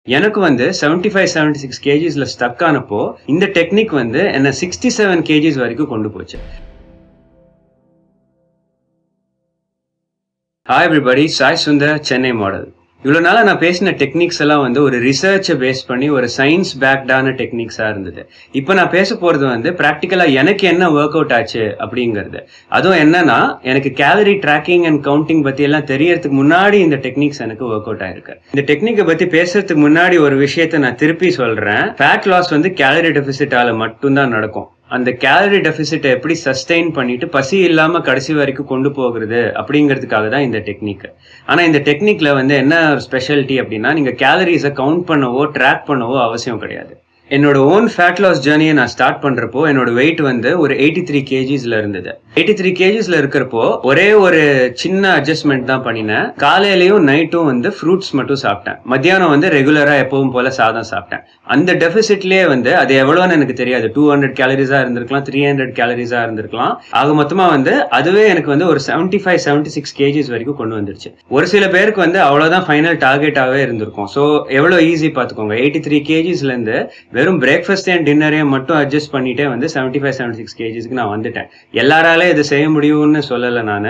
எனக்கு வந்து 75-76 கேஜிஸ்ல ஸ்டக் ஆனப்போ இந்த டெக்னிக் வந்து என்ன 67 கேஜிஸ் வரைக்கும் கொண்டு போச்சு. Hi everybody, Sai Sundar, Chennai model. இவ்வளவு நாளா நான் பேசின டெக்னிக்ஸ் எல்லாம் வந்து ஒரு ரிசர்ச்சை பேஸ் பண்ணி ஒரு சயின்ஸ் பேக்டான டெக்னிக்ஸா இருந்தது. இப்ப நான் பேச போறது வந்து பிராக்டிக்கலா எனக்கு என்ன ஒர்க் அவுட் ஆச்சு அப்படிங்கிறது. அதுவும் என்னன்னா, எனக்கு கேலரி ட்ராக்கிங் அண்ட் கவுண்டிங் பத்தி எல்லாம் தெரியறதுக்கு முன்னாடி இந்த டெக்னிக்ஸ் எனக்கு ஒர்க் அவுட் ஆயிருக்கு. இந்த டெக்னிக்கை பத்தி பேசுறதுக்கு முன்னாடி ஒரு விஷயத்த நான் திருப்பி சொல்றேன். ஃபேட் லாஸ் வந்து கேலரி டெபிசிட்டால மட்டும்தான் நடக்கும். அந்த கேலரி டெபிசிட்டை எப்படி சஸ்டெயின் பண்ணிட்டு பசி இல்லாம கடைசி வரைக்கும் கொண்டு போகிறது அப்படிங்கிறதுக்காக தான் இந்த டெக்னிக். ஆனா இந்த டெக்னிக்ல வந்து என்ன ஸ்பெஷாலிட்டி அப்படின்னா, நீங்க கேலரிஸை கவுண்ட் பண்ணவோ ட்ராக் பண்ணவோ அவசியம் கிடையாது. என்னோட ஓன் ஃபேட் லாஸ் ஜேர்னியை நான் ஸ்டார்ட் பண்றப்போ என்னோட வெயிட் வந்து ஒரு 83 கேஜிஸ்ல இருந்தது. 83 கேஜிஸ்ல இருக்கிறப்போ ஒரே ஒரு சின்ன அட்ஜஸ்ட்மெண்ட் தான் பண்ணினேன். காலையிலயும் நைட்டும் வந்து ஃப்ரூட்ஸ் மட்டும் சாப்பிட்டேன். மத்தியானம் வந்து ரெகுலரா எப்பவும் போல சாதம் சாப்பிட்டேன். அந்த டெபிசிட்லயே வந்து அது எவ்வளவுன்னு எனக்கு தெரியாது. 200 கேலரிஸா இருந்திருக்கலாம், 300 கேலரிஸா இருந்திருக்கலாம். ஆக மொத்தமா வந்து அதுவே எனக்கு வந்து ஒரு 75-76 கேஜிஸ் வரைக்கும் கொண்டு வந்துருச்சு. ஒரு சில பேருக்கு வந்து அவ்வளவுதான் ஃபைனல் டார்கெட்டாவே இருந்திருக்கும். ஸோ எவ்வளவு ஈஸி பாத்துக்கோங்க. 83 கேஜிஸ்ல இருந்து வெறும் பிரேக்ஃபாஸ்ட் அண்ட் டின்னரையும் மட்டும் அட்ஜஸ்ட் பண்ணிட்டே வந்து 75-76 கேஜிஸ்க்கு நான் வந்துட்டேன். எல்லாராலே இது செய்ய முடியும்னு சொல்லலை நான்.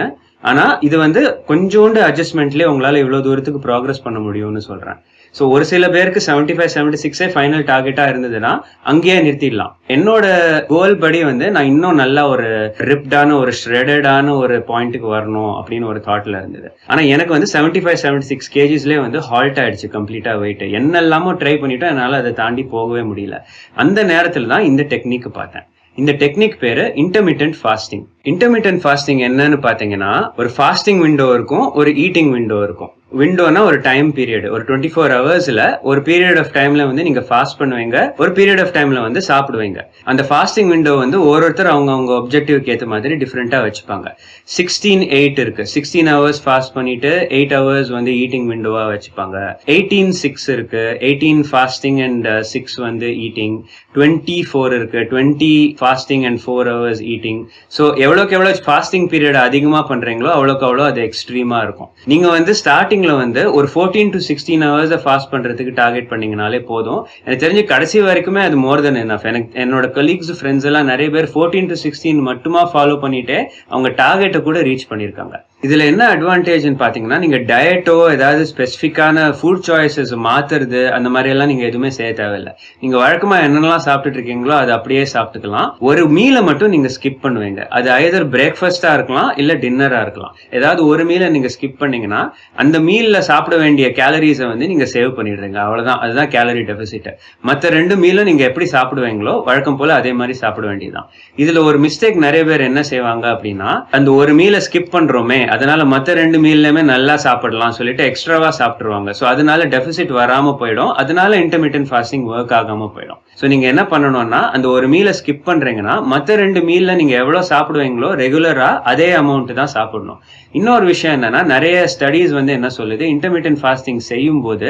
ஆனா இது வந்து கொஞ்சோண்டு அட்ஜஸ்ட்மெண்ட்லேயே உங்களால இவ்வளவு தூரத்துக்கு ப்ராக்ரஸ் பண்ண முடியும்னு சொல்றேன். ஸோ ஒரு சில பேருக்கு 75-76 ஃபைனல் டார்கெட்டா இருந்ததுன்னா அங்கேயே நிறுத்திடலாம். என்னோட கோல் படி வந்து நான் இன்னும் நல்லா ஒரு ரிப்டான ஒரு ஷ்ரெடடான ஒரு பாயிண்ட்டுக்கு வரணும் அப்படின்னு ஒரு தாட்ல இருந்தது. ஆனா எனக்கு வந்து 75-76 கேஜிஸ்லேயே வந்து ஹால்ட் ஆயிடுச்சு கம்ப்ளீட்டா வெயிட். என்னெல்லாமோ ட்ரை பண்ணிட்டோம், என்னால் அதை தாண்டி போகவே முடியல. அந்த நேரத்தில் தான் இந்த டெக்னிக் பார்த்தேன். இந்த டெக்னிக் பேரு இன்டர்மிட்டன்ட் ஃபாஸ்டிங். இன்டர்மிட்டன்ட் ஃபாஸ்டிங் என்னன்னு பாத்தீங்கன்னா, ஒரு ஃபாஸ்டிங் விண்டோ இருக்கும், ஒரு ஈட்டிங் விண்டோ இருக்கும். விண்டோனா ஒரு டைம் பீரியட், ஒரு 24 ஹவர்ஸ்ல ஒரு பீரியட் ஆஃப் டைம்ல வந்து நீங்க ஃபாஸ்ட் பண்ணுவீங்க, ஒரு பீரியட் ஆஃப் டைம்ல வந்து சாப்பிடுவீங்க. அந்த ஃபாஸ்டிங் விண்டோ வந்து ஒருத்தர் அவங்க ஆப்ஜெக்டிவ்க்கு ஏற்ற மாதிரி டிஃப்ரெண்டா வச்சுப்பாங்க. 16-8 இருக்கு. 16 ஹவர்ஸ் ஃபாஸ்ட் பண்ணிட்டு 8 ஹவர்ஸ் வந்து ஈட்டிங் விண்டோவா வச்சுப்பாங்க. 18-6 இருக்கு. 18 ஃபாஸ்டிங் அண்ட் 6 வந்து ஈட்டிங். 24 இருக்கு. 20 fasting and 4 hours eating. So எவ்வளோக்கு எவ்வளோ ஃபாஸ்டிங் பீரியட் அதிகமா பண்றீங்களோ அவ்வளோக்கு அவ்வளோ அது எக்ஸ்ட்ரீமா இருக்கும். நீங்க வந்து ஸ்டார்டிங் வந்து ஒரு 14 to 16 ஹவர்ஸ் ஃபாஸ்ட் பண்றதுக்கு டார்கெட் பண்ணீங்கனாலே போதும். எனக்கு தெரிஞ்சு கடைசி வரைக்குமே அது மோர் தென் எனஃப். எனக்கு என்னோட கலீக்ஸ் ஃப்ரெண்ட்ஸ் எல்லாம் நிறைய பேர் 14 to 16 மட்டுமா ஃபாலோ பண்ணிட்டு அவங்க டார்கெட்டை கூட ரீச் பண்ணிருக்காங்க. இதுல என்ன அட்வான்டேஜ் பாத்தீங்கன்னா, நீங்க டயட்டோ ஏதாவது ஸ்பெசிபிக்கான ஃபுட் சாய்ஸஸ் மாத்துறது அந்த மாதிரி எல்லாம் நீங்க எதுவுமே செய்ய தேவையில்லை. நீங்க வழக்கமா என்னெல்லாம் சாப்பிட்டுட்டு இருக்கீங்களோ அது அப்படியே சாப்பிட்டுக்கலாம். ஒரு மீலை மட்டும் நீங்க ஸ்கிப் பண்ணுவீங்க. அது ஐதர் பிரேக்ஃபாஸ்டா இருக்கலாம் இல்ல டின்னரா இருக்கலாம். ஏதாவது ஒரு மீலை நீங்க ஸ்கிப் பண்ணீங்கன்னா அந்த மீல்ல சாப்பிட வேண்டிய கேலரிஸை வந்து நீங்க சேவ் பண்ணிடுறீங்க. அவ்வளவுதான். அதுதான் கேலரி டெபிசிட். மற்ற 2 மீலும் நீங்க எப்படி சாப்பிடுவீங்களோ வழக்கம் போல அதே மாதிரி சாப்பிட வேண்டியதுதான். இதுல ஒரு மிஸ்டேக் நிறைய பேர் என்ன செய்வாங்க அப்படின்னா, அந்த ஒரு மீலை ஸ்கிப் பண்றோமே அதனால மற்ற 2 மீல்லையுமே நல்லா சாப்பிடலாம் சொல்லிட்டு எக்ஸ்ட்ராவா சாப்பிட்டுருவாங்க. ஸோ அதனால டெபிசிட் வராம போயிடும். அதனால இன்டர்மிட்டன்ட் ஃபாஸ்டிங் ஒர்க் ஆகாம போயிடும். ஸோ நீங்க என்ன பண்ணணும்னா, அந்த ஒரு மீலை ஸ்கிப் பண்றீங்கன்னா மற்ற 2 மீல்ல நீங்க எவ்வளவு சாப்பிடுவீங்களோ ரெகுலரா அதே அமௌண்ட் தான் சாப்பிடணும். இன்னொரு விஷயம் என்னன்னா, நிறைய ஸ்டடீஸ் வந்து என்ன சொல்லுது, இன்டர்மிட்டன்ட் ஃபாஸ்டிங் செய்யும் போது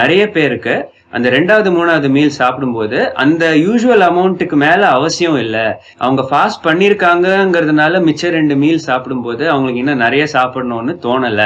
நிறைய பேருக்கு அந்த 2வது 3வது மீல் சாப்பிடும்போது அந்த யூசுவல் அமௌண்ட்டுக்கு மேல அவசியம் இல்லை. அவங்க ஃபாஸ்ட் பண்ணிருக்காங்கிறதுனால மிச்ச 2 மீல் சாப்பிடும்போது அவங்களுக்கு இன்னும் நிறைய சாப்பிடணும்னு தோணல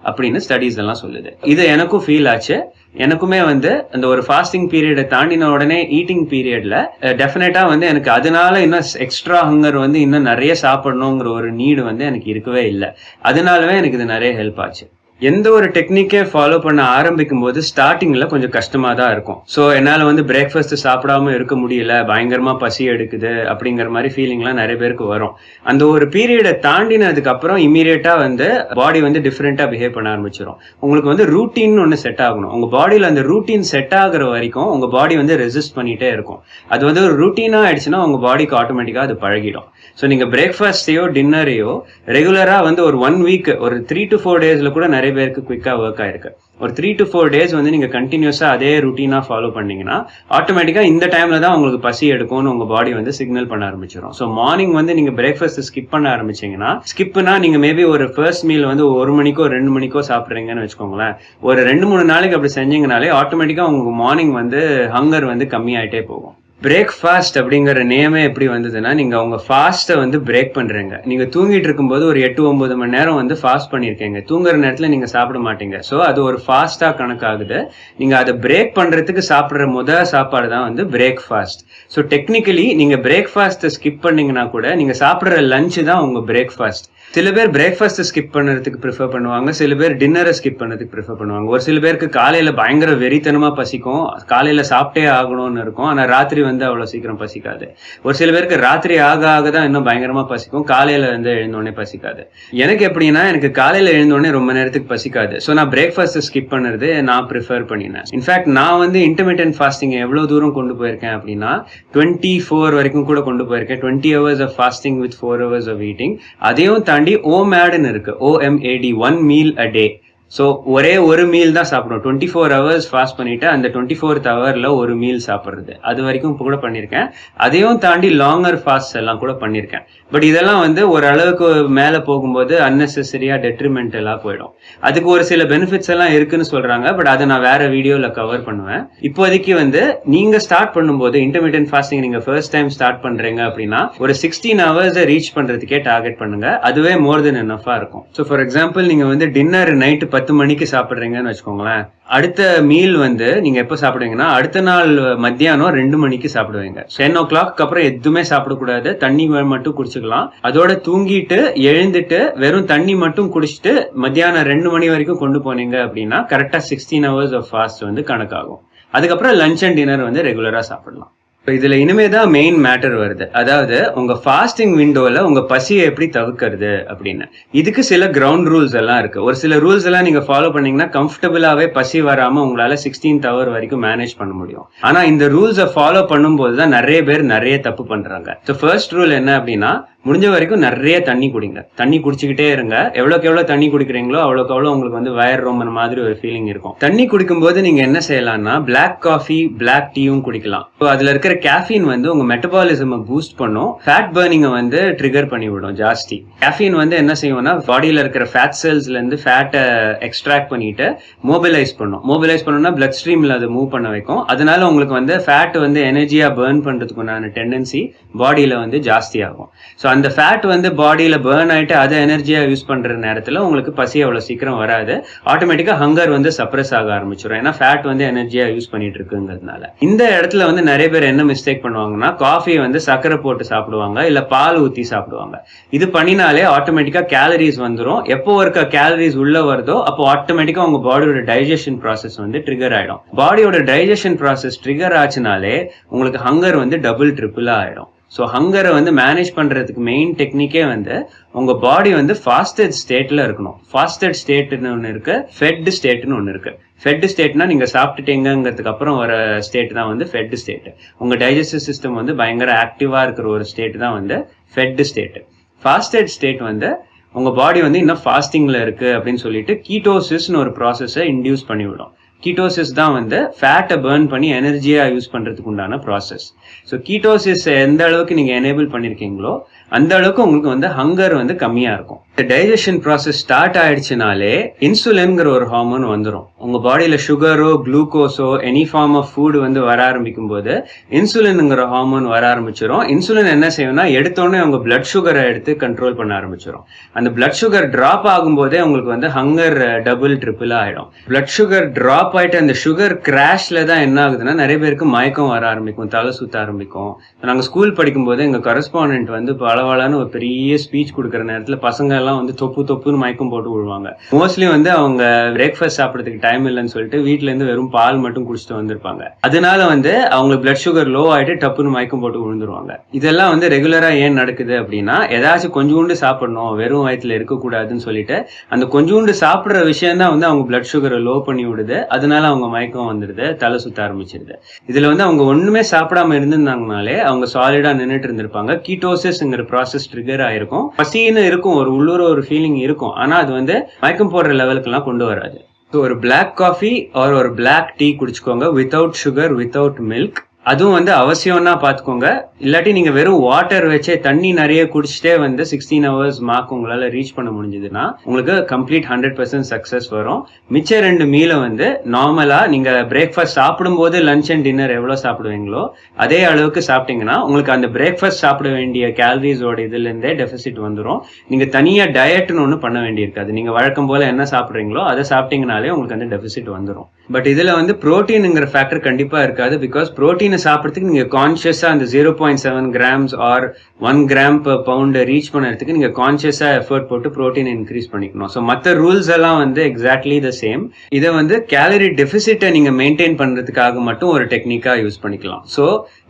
அப்படின்னு ஸ்டடீஸ் எல்லாம் சொல்லுது. இது எனக்கும் ஃபீல் ஆச்சு. எனக்குமே வந்து அந்த ஒரு ஃபாஸ்டிங் பீரியடை தாண்டின உடனே ஈட்டிங் பீரியட்ல டெஃபினட்டா வந்து எனக்கு அதனால இன்னும் எக்ஸ்ட்ரா ஹங்கர் வந்து இன்னும் நிறைய சாப்பிடணுங்கிற ஒரு நீடு வந்து எனக்கு இருக்கவே இல்லை. அதனாலவே எனக்கு இது நிறைய ஹெல்ப் ஆச்சு. எந்த ஒரு டெக்னிக்கே ஃபாலோ பண்ண ஆரம்பிக்கும் போது ஸ்டார்டிங்ல கொஞ்சம் கஷ்டமா தான் இருக்கும். ஸோ என்னால வந்து பிரேக்ஃபாஸ்ட் சாப்பிடாம இருக்க முடியல, பயங்கரமா பசி எடுக்குது அப்படிங்கிற மாதிரி ஃபீலிங்லாம் நிறைய பேருக்கு வரும். அந்த ஒரு பீரியடை தாண்டினதுக்கு அப்புறம் இமீடியட்டா வந்து பாடி வந்து டிஃப்ரெண்டா பிஹேவ் பண்ண ஆரம்பிச்சிடும். உங்களுக்கு வந்து ரூட்டீன் ஒன்று செட் ஆகணும். உங்க பாடியில அந்த ரூட்டீன் செட் ஆகுற வரைக்கும் உங்க பாடி வந்து ரெசிஸ்ட் பண்ணிட்டே இருக்கும். அது வந்து ஒரு ரூட்டீனா ஆயிடுச்சுன்னா உங்க பாடிக்கு ஆட்டோமேட்டிக்கா அது பழகிடும். ஸோ நீங்க பிரேக்ஃபாஸ்டையோ டின்னரையோ ரெகுலரா வந்து ஒரு 1 வீக், ஒரு 3 to 4 டேஸ்ல கூட நிறைய பேருக்கு குவிக்கா ஒர்க் ஆயிருக்கு. ஒரு 3 to 4 டேஸ் வந்து நீங்க கண்டினியூஸா அதே ரூட்டீனா ஃபாலோ பண்ணீங்கன்னா ஆட்டோமேட்டிக்கா இந்த டைம்ல தான் உங்களுக்கு பசி எடுக்கும்னு உங்க பாடி வந்து சிக்னல் பண்ண ஆரம்பிச்சிடும். ஸோ மார்னிங் வந்து நீங்க பிரேக்ஃபாஸ்ட் ஸ்கிப் பண்ண ஆரம்பிச்சீங்கன்னா, ஸ்கிப்னா நீங்க மேபி ஒரு ஃபர்ஸ்ட் மீல் வந்து 1 மணிக்கோ 2 மணிக்கோ சாப்பிட்றீங்கன்னு வச்சுக்கோங்களேன். ஒரு 2-3 நாளைக்கு அப்படி செஞ்சீங்கனாலே ஆட்டோமேட்டிக்கா உங்களுக்கு மார்னிங் வந்து ஹங்கர் வந்து கம்மியாயிட்டே போகும். பிரேக்ஃபாஸ்ட் அப்படிங்கிற நேமே எப்படி வந்ததுன்னா, நீங்க உங்க ஃபாஸ்ட்டை வந்து பிரேக் பண்றீங்க. நீங்க தூங்கிட்டு இருக்கும்போது ஒரு 8-9 மணி நேரம் வந்து ஃபாஸ்ட் பண்ணியிருக்கீங்க. தூங்குற நேரத்துல நீங்க சாப்பிட மாட்டீங்க. ஸோ அது ஒரு ஃபாஸ்டா கணக்காகுது. நீங்க அதை பிரேக் பண்றதுக்கு சாப்பிடுற சாப்பாடு தான் வந்து பிரேக்ஃபாஸ்ட். ஸோ டெக்னிக்கலி நீங்க பிரேக்ஃபாஸ்ட்டை ஸ்கிப் பண்ணீங்கன்னா கூட நீங்க சாப்பிடுற லஞ்ச் தான் உங்க பிரேக்ஃபாஸ்ட். சில பேர் பிரேக்ஃபாஸ்ட்டை ஸ்கிப் பண்ணுறதுக்கு ப்ரிஃபர் பண்ணுவாங்க, சில பேர் டின்னரை ஸ்கிப் பண்ணுறதுக்கு ப்ரிஃபர் பண்ணுவாங்க. ஒரு சில பேருக்கு காலையில பயங்கர வெறித்தனமா பசிக்கும், காலையில சாப்பிட்டே ஆகணும்னு இருக்கும், ஆனா ராத்திரி வந்து அவ்வளவு சீக்கிரம் பசிக்காது. ஒரு சில பேருக்கு ராத்திரி ஆக ஆக தான் இன்னும் பயங்கரமா பசிக்கும், காலையில வந்து எழுந்தோடனே பசிக்காது. எனக்கு எப்படின்னா, எனக்கு காலையில எழுந்தோடனே ரொம்ப நேரத்துக்கு பசிக்காது. ஸோ நான் பிரேக்ஃபாஸ்ட்டை ஸ்கிப் பண்ணுறது நான் ப்ரிஃபர் பண்ணினேன். இன்ஃபேக்ட் நான் வந்து இன்டர்மீடியன்ட் ஃபாஸ்டிங் எவ்வளவு தூரம் கொண்டு போயிருக்கேன் அப்படின்னா 24 வரைக்கும் கூட கொண்டு போயிருக்கேன். 20 hours of fasting with 4 hours of eating. அதையும் தாண்டி OMAD இருக்கு, OMAD, 1 meal a day. So ஒரே ஒரு மீல் தான் சாப்பிடும். 24 hours ஃபாஸ்ட் பண்ணிட்டு அந்த 24th hourல ஒரு மீல் சாப்பிட்றது, அது வரைக்கும் இப்போ கூட பண்ணியிருக்கேன். அதையும் தாண்டி லாங்கர் ஃபாஸ்ட் எல்லாம் கூட பண்ணியிருக்கேன். பட் இதெல்லாம் வந்து ஒரு அளவுக்கு மேலே போகும்போது அன்னெசரியா டெட்ரிமெண்டலாக போயிடும். அதுக்கு ஒரு சில பெனிஃபிட்ஸ் எல்லாம் இருக்குன்னு சொல்றாங்க, பட் அதை நான் வேற வீடியோல கவர் பண்ணுவேன். இப்போதைக்கு வந்து நீங்க ஸ்டார்ட் பண்ணும்போது இன்டர்மீடியன்ட் ஃபாஸ்டிங் நீங்க ஃபர்ஸ்ட் டைம் ஸ்டார்ட் பண்றீங்க அப்படின்னா ஒரு 16 hours ரீச் பண்றதுக்கே டார்கெட் பண்ணுங்க. அதுவே மோர் தென் எனஃபா இருக்கும். ஸோ ஃபார் எக்ஸாம்பிள், நீங்க வந்து டின்னர் நைட்டு 10 மணிக்கு சாப்பிட்றீங்கன்னு வச்சுக்கோங்களேன். அடுத்த மீல் வந்து நீங்க எப்ப சாப்பிடுவீங்கன்னா அடுத்த நாள் மத்தியானம் 2 மணிக்கு சாப்பிடுவீங்க. 10 o'clock அப்புறம் எதுவுமே சாப்பிடக்கூடாது, தண்ணி மட்டும் குடிச்சுக்கலாம். அதோட தூங்கிட்டு எழுந்துட்டு வெறும் தண்ணி மட்டும் குடிச்சிட்டு மத்தியானம் 2 மணி வரைக்கும் கொண்டு போனீங்க அப்படின்னா கரெக்டா 16 hours ஆஃப் ஃபாஸ்ட் வந்து கணக்காகும். அதுக்கப்புறம் லஞ்ச் அண்ட் டின்னர் வந்து ரெகுலரா சாப்பிடலாம். இதுல இனிமேதான் மெயின் மேட்டர் வருது. அதாவது உங்க ஃபாஸ்டிங் விண்டோல உங்க பசியை எப்படி தவிர்க்கிறது அப்படின்னு. இதுக்கு சில கிரவுண்ட் ரூல்ஸ் எல்லாம் இருக்கு. ஒரு சில ரூல்ஸ் எல்லாம் நீங்க ஃபாலோ பண்ணீங்கன்னா கம்ஃபர்டபுளாவே பசி வராம உங்களால 16th hour வரைக்கும் மேனேஜ் பண்ண முடியும். ஆனா இந்த ரூல்ஸை ஃபாலோ பண்ணும்போதுதான் நிறைய பேர் நிறைய தப்பு பண்றாங்க. ஸோ ஃபர்ஸ்ட் ரூல் என்ன அப்படின்னா, முடிஞ்ச வரைக்கும் நிறைய தண்ணி குடிங்க. தண்ணி குடிச்சுக்கிட்டே இருங்க. எவ்வளோக்கு எவ்வளோ தண்ணி குடிக்கிறீங்களோ அவ்வளோக்கு அவ்வளோ உங்களுக்கு வந்து வயர் ரொம்ப மாதிரி ஒரு ஃபீலிங் இருக்கும். தண்ணி குடிக்கும் போது நீங்க என்ன செய்யலாம்னா, பிளாக் காஃபி, பிளாக் டீயும் குடிக்கலாம். ஸோ அதுல இருக்கிற கேஃபீன் வந்து உங்க மெட்டபாலிசமை பூஸ்ட் பண்ணும், ஃபேட் பர்னிங்கை வந்து ட்ரிகர் பண்ணி விடும் ஜாஸ்தி. கேஃபீன் வந்து என்ன செய்யும்னா, பாடியில இருக்கிற ஃபேட் செல்ஸ்ல இருந்து ஃபேட்டை எக்ஸ்ட்ராக்ட் பண்ணிட்டு மோபிலைஸ் பண்ணும். மோபிலைஸ் பண்ணணும்னா பிளட் ஸ்ட்ரீம்ல அதை மூவ் பண்ண வைக்கும். அதனால உங்களுக்கு வந்து ஃபேட் வந்து எனர்ஜியா பர்ன் பண்றதுக்குண்டான டெண்டன்சி பாடியில வந்து ஜாஸ்தி ஆகும். ஸோ அந்த ஃபேட் வந்து பாடியில பர்ன் ஆயிட்டு அதை எனர்ஜியா யூஸ் பண்ற நேரத்துல உங்களுக்கு பசி அவ்வளவு சீக்கிரம் வராது. ஆட்டோமேட்டிக்கா ஹங்கர் வந்து சப்ரஸ் ஆக ஆரம்பிச்சிடும். ஏன்னா ஃபேட் வந்து எனர்ஜியா யூஸ் பண்ணிட்டு இருக்குங்கிறதுனால. இந்த இடத்துல வந்து நிறைய பேர் என்ன மிஸ்டேக் பண்ணுவாங்கன்னா, காஃபியை வந்து சக்கரை போட்டு சாப்பிடுவாங்க, இல்ல பால் ஊத்தி சாப்பிடுவாங்க. இது பண்ணினாலே ஆட்டோமேட்டிக்கா கேலரிஸ் வந்துடும். எப்போ ஒரு கேலரிஸ் உள்ள வருதோ அப்போ ஆட்டோமேட்டிக்கா உங்க பாடியோட டைஜஷன் ப்ராசஸ் வந்து ட்ரிகர் ஆயிடும். பாடியோட டைஜஷன் ப்ராசஸ் ட்ரிகர் ஆச்சுனாலே உங்களுக்கு ஹங்கர் வந்து டபுள் ட்ரிபிளா ஆயிடும். ஸோ ஹங்கரை வந்து மேனேஜ் பண்றதுக்கு மெயின் டெக்னிக்கே வந்து உங்க பாடி வந்து ஃபாஸ்டட் ஸ்டேட்ல இருக்கணும். ஃபாஸ்டட் ஸ்டேட்னு ஒன்று இருக்கு, ஃபெட் ஸ்டேட்னு ஒன்று இருக்கு. ஃபெட் ஸ்டேட்னா நீங்க சாப்பிட்டுட்டீங்கிறதுக்கு அப்புறம் வர ஸ்டேட் தான் வந்து ஃபெட் ஸ்டேட். உங்க டைஜஸ்டிவ் சிஸ்டம் வந்து பயங்கர ஆக்டிவா இருக்கிற ஒரு ஸ்டேட் தான் வந்து ஃபெட் ஸ்டேட். ஃபாஸ்டட் ஸ்டேட் வந்து உங்க பாடி வந்து இன்னும் ஃபாஸ்டிங்ல இருக்கு அப்படின்னு சொல்லிட்டு கீட்டோசிஸ்னு ஒரு ப்ராசஸை இன்டியூஸ் பண்ணிவிடும். கீட்டோசிஸ் தான் வந்து ஃபேட்டை பர்ன் பண்ணி எனர்ஜியா யூஸ் பண்றதுக்கு உண்டான ப்ராசஸ். ஸோ கீட்டோசிஸ் எந்த அளவுக்கு நீங்க எனேபிள் பண்ணிருக்கீங்களோ அந்த அளவுக்கு உங்களுக்கு வந்து ஹங்கர் வந்து கம்மியா இருக்கும். டைஜஷன் ப்ராசஸ் ஸ்டார்ட் ஆயிடுச்சுனாலே இன்சுலின்ங்கிற ஒரு ஹார்மோன் வந்துடும். உங்க பாடியில சுகரோ குளுக்கோஸோ எனி ஃபார்ம் ஆஃப் ஃபுட் வந்து வர ஆரம்பிக்கும் போது இன்சுலின்ங்கிற ஹார்மோன் வர ஆரம்பிச்சிடும். இன்சுலின் என்ன செய்யும்னா, எடுத்தோடனே உங்க பிளட் சுகரை எடுத்து கண்ட்ரோல் பண்ண ஆரம்பிச்சிடும். அந்த பிளட் சுகர் டிராப் ஆகும் போதே உங்களுக்கு வந்து ஹங்கர் டபுள் ட்ரிபிளா ஆயிடும். பிளட் சுகர் டிராப் ஆயிட்டு அந்த சுகர் கிராஷ்ல தான் என்ன ஆகுதுன்னா, நிறைய பேருக்கு மயக்கம் வர ஆரம்பிக்கும், தலை சுத்த ஆரம்பிக்கும். நாங்க ஸ்கூல் படிக்கும் போது எங்க கரஸ்பாண்டன்ட் வந்து பலவாளான்னு ஒரு பெரிய ஸ்பீச் கொடுக்குற நேரத்துல பசங்க எல்லாம் வந்து தொப்புன்னு மயக்கம் போட்டு விழுவாங்க. மோஸ்ட்லி வந்து அவங்க பிரேக்ஃபாஸ்ட் சாப்பிடறதுக்கு டைம் இல்லைன்னு சொல்லிட்டு வீட்டுல இருந்து வெறும் பால் மட்டும் குடிச்சிட்டு வந்திருப்பாங்க. அதனால வந்து அவங்களுக்கு பிளட் சுகர் லோ ஆயிட்டு டப்புன்னு மயக்கம் போட்டு விழுந்துருவாங்க. இதெல்லாம் வந்து ரெகுலரா ஏன் நடக்குது அப்படின்னா, ஏதாச்சும் கொஞ்சோண்டு சாப்பிடணும், வெறும் வயிற்றுல இருக்கக்கூடாதுன்னு சொல்லிட்டு அந்த கொஞ்சோண்டு சாப்பிடுற விஷயம் தான் வந்து அவங்க பிளட் சுகரை லோ பண்ணி விடுது. அதனால அவங்க மயக்கம் வந்துடுது, தலை சுத்த ஆரம்பிச்சிருது. இதுல வந்து அவங்க ஒண்ணுமே சாப்பிடாம இருந்திருந்தாங்கனாலே அவங்க சாலிடா நின்றுட்டு இருந்திருப்பாங்க. கீட்டோசிஸ்ங்கிற ப்ராசஸ் ட்ரிகர் ஆயிருக்கும். பசின்னு இருக்கும், ஒரு உள்ளூர ஒரு ஃபீலிங் இருக்கும். ஆனா அது வந்து மயக்கம் போடுற லெவலுக்கு எல்லாம் கொண்டு வராது. ஸோ ஒரு பிளாக் காஃபி ஒரு பிளாக் டீ குடிச்சுக்கோங்க, வித்தவுட் சுகர், வித்தவுட் மில்க். அதுவும் வந்து அவசியம்னா பாத்துக்கோங்க. இல்லாட்டி நீங்க வெறும் வாட்டர் வச்சே தண்ணி நிறைய குடிச்சிட்டே வந்து 16 ஹவர்ஸ் மார்க் உங்களால ரீச் பண்ண முடிஞ்சதுன்னா உங்களுக்கு கம்ப்ளீட் 100% சக்சஸ் வரும். மிச்ச 2 மீலை வந்து நார்மலா நீங்க பிரேக்ஃபாஸ்ட் சாப்பிடும் போது லஞ்ச் அண்ட் டின்னர் எவ்வளவு சாப்பிடுவீங்களோ அதே அளவுக்கு சாப்பிட்டீங்கன்னா உங்களுக்கு அந்த பிரேக்ஃபாஸ்ட் சாப்பிட வேண்டிய கேலரிஸோட இதுல இருந்தே டெபிசிட் வந்துடும். நீங்க தனியா டயட்னு ஒண்ணு பண்ண வேண்டியிருக்காது. நீங்க வழக்கம் போல என்ன சாப்பிடுறீங்களோ அதை சாப்பிட்டீங்கனாலே உங்களுக்கு அந்த டெபிசிட் வந்துடும். பட் இதுல வந்து புரோட்டீனுங்கிற ஃபேக்டர் கண்டிப்பா இருக்காது. பிகாஸ் புரோட்டீனை சாப்பிட்றதுக்கு நீங்க கான்சியஸா அந்த 0.7 grams or 1 gram per pound reach பண்ணுறதுக்கு நீங்க கான்சியஸா எஃபர்ட் போட்டு புரோட்டீன் இன்க்ரீஸ் பண்ணிக்கணும். ஸோ மற்ற ரூல்ஸ் எல்லாம் வந்து எக்ஸாக்ட்லி த சேம். இதை வந்து கேலரி டெபிசிட்டை நீங்க மெயின்டைன் பண்றதுக்காக மட்டும் ஒரு டெக்னிக்கா யூஸ் பண்ணிக்கலாம். ஸோ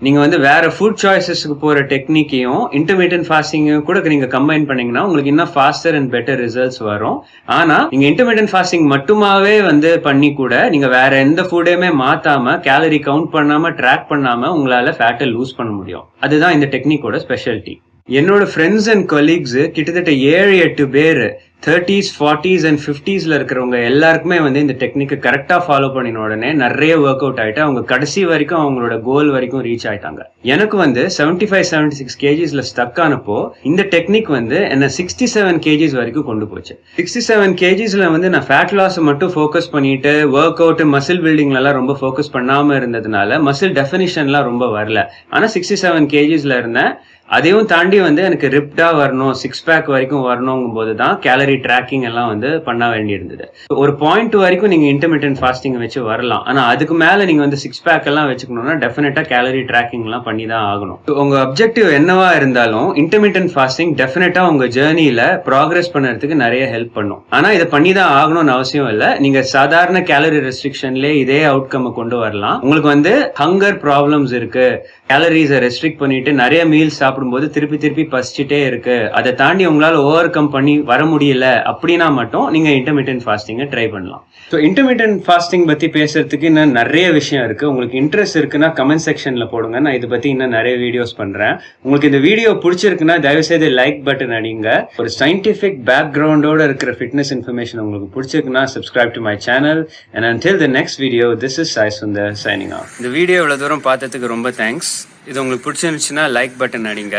நீங்க வந்து வேற ஃபுட் சாய்ஸஸ்க்கு போற டெக்னிக்கையும் இன்டர்மீடியன்ட் ஃபாஸ்டிங்கையும் கூட நீங்க கம்பைன் பண்ணீங்கன்னா உங்களுக்கு இன்னும் ஃபாஸ்டர் அண்ட் பெட்டர் ரிசல்ட்ஸ் வரும். ஆனா நீங்க இன்டர்மீடியன்ட் ஃபாஸ்டிங் மட்டுமாவே வந்து பண்ணி கூட நீங்க வேற எந்த ஃபுட்டையுமே மாத்தாம கேலரி கவுண்ட் பண்ணாம ட்ராக் பண்ணாம உங்களால ஃபேட்டை லூஸ் பண்ண முடியும். அதுதான் இந்த டெக்னிக்கோட ஸ்பெஷாலிட்டி. என்னோட ஃப்ரெண்ட்ஸ் அண்ட் கொலீக்ஸ் கிட்டத்தட்ட 7-8 பேர் 30s 40s அண்ட் 50ஸ்ல இருக்கிறவங்க எல்லாருக்குமே வந்து இந்த டெக்னிக்கை கரெக்டா ஃபாலோ பண்ணின உடனே நிறைய ஒர்க் அவுட் ஆயிட்டு அவங்க கடைசி வரைக்கும் அவங்களோட கோல் வரைக்கும் ரீச் ஆயிட்டாங்க. எனக்கு வந்து 75-76 கேஜிஸ்ல ஸ்டக் ஆனப்போ இந்த டெக்னிக் வந்து என்ன 67 கேஜிஸ் வரைக்கும் கொண்டு போச்சு. 67 கேஜிஸ்ல வந்து நான் ஃபேட் லாஸ் மட்டும் ஃபோக்கஸ் பண்ணிட்டு ஒர்க் அவுட் மசில் பில்டிங்ல எல்லாம் ரொம்ப ஃபோக்கஸ் பண்ணாம இருந்ததுனால மசில் டெஃபினிஷன்லாம் ரொம்ப வரல. ஆனா 67 கேஜிஸ்ல இருந்தேன். அதையும் தாண்டி வந்து எனக்கு ரிப்டா வரணும், 6 பேக் வரைக்கும் வரணுங்கும் போது தான் கேலரி ட்ராக்கிங் எல்லாம் வந்து பண்ண வேண்டி இருந்தது. ஒரு பாயிண்ட் வரைக்கும் நீங்க இன்டர்மீடியன்ட் ஃபாஸ்டிங் வச்சு வரலாம். ஆனா அதுக்கு மேல நீங்க வந்து 6 பேக் எல்லாம் வச்சுக்கணும்னா டெஃபினட்டா கேலரி ட்ராக்கிங் எல்லாம் பண்ணி தான் ஆகணும். உங்க அப்ஜெக்டிவ் என்னவா இருந்தாலும் இன்டர்மீடியன்ட் ஃபாஸ்டிங் டெஃபினட்டா உங்க ஜேர்னில ப்ராக்ரஸ் பண்ணுறதுக்கு நிறைய ஹெல்ப் பண்ணும். ஆனா இதை பண்ணி தான் ஆகணும்னு அவசியம் இல்லை. நீங்க சாதாரண கேலரி ரெஸ்ட்ரிக்ஷன்லேயே இதே அவுட்கம் கொண்டு வரலாம். உங்களுக்கு வந்து ஹங்கர் ப்ராப்ளம்ஸ் இருக்கு, கேலரிஸை ரெஸ்ட்ரிக்ட் பண்ணிட்டு நிறைய மீல்ஸ் சாப்பிடும்போது திருப்பி பசிச்சுட்டே இருக்கு, அதை தாண்டி உங்களால ஓவர் கம் பண்ணி வர முடியல அப்படின்னா மட்டும் நீங்க இன்டர்மீடியன்ட் ஃபாஸ்டிங்கை ட்ரை பண்ணலாம். ஸோ இன்டர்மீடியன்ட் ஃபாஸ்டிங் பத்தி பேசுறதுக்கு இன்னும் நிறைய விஷயம் இருக்கு. உங்களுக்கு இன்ட்ரெஸ்ட் இருக்குன்னா கமெண்ட் செக்ஷன்ல போடுங்க. நான் இதை பத்தி இன்னும் நிறைய வீடியோஸ் பண்றேன். உங்களுக்கு இந்த வீடியோ பிடிச்சிருக்குன்னா தயவுசெய்து லைக் பட்டன் அடிங்க. ஒரு சயின்டிபிக் பேக்ரவுண்டோட இருக்கிற ஃபிட்னஸ் இன்ஃபர்மேஷன் உங்களுக்கு பிடிச்சிருக்குன்னா subscribe to my channel and until the next video, this is Sai Sundar signing off. இந்த வீடியோ இவ்வளவு தூரம் பார்த்ததுக்கு ரொம்ப தேங்க்ஸ். இது உங்களுக்கு பிடிச்சிருந்துச்சுன்னா லைக் பட்டன் அடிங்க.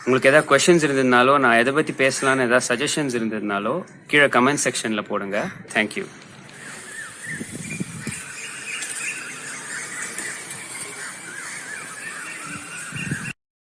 உங்களுக்கு ஏதாவது கொஸ்டின்ஸ் இருந்ததுனாலோ நான் எதை பற்றி பேசலான்னு ஏதாவது சஜஷன்ஸ் இருந்ததுனாலோ கீழே கமெண்ட் செக்ஷனில் போடுங்க. தேங்க்யூ.